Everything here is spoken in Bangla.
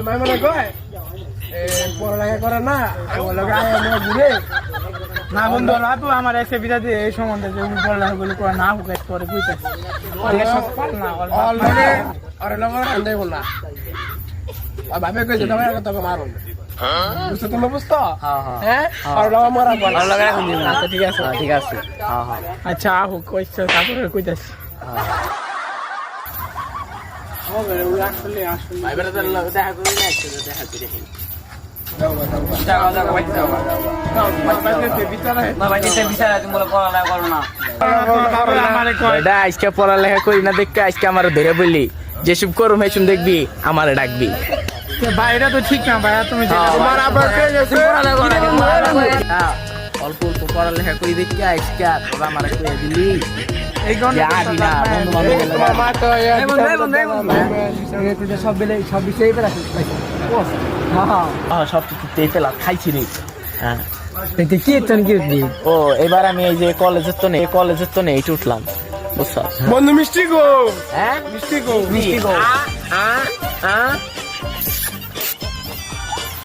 মাই মনে কয় পড়ালেখা করে না ঘুরে না বন্ধু ওরা তো আমার এসে বিদা দিয়ে এই সম্বন্ধে যে পড়ালেখা গুলো করে না হোক করে বুঝতেছি অলরেডি বললা ভাবে কইছে তোমার তোকে মারো বুঝছো তুমি বুঝতো হ্যাঁ আর মারা আচ্ছা ঠিক আছে ঠিক আছে আচ্ছা হোক কইছো তারপরে কইতাছি আজকে পড়ালেখা করি না দেখতে আজকে আমার ধরে বললি যেসব করুম হেসুম দেখবি আমার ডাকবি ভাইরা তো ঠিক না ভাইয়া তুমি অল্প অল্প পড়ালেখা করি দেখতে আজকে তোরা আমার কয়ে দিলি এই সব বিষয়ে সব কিছুতেই পেলাম খাইছি রে কি ও এবার আমি এই যে কলেজের তো নেই উঠলাম বুঝছো বন্ধু মিষ্টি গো হ্যাঁ মিষ্টি গো মিষ্টি গো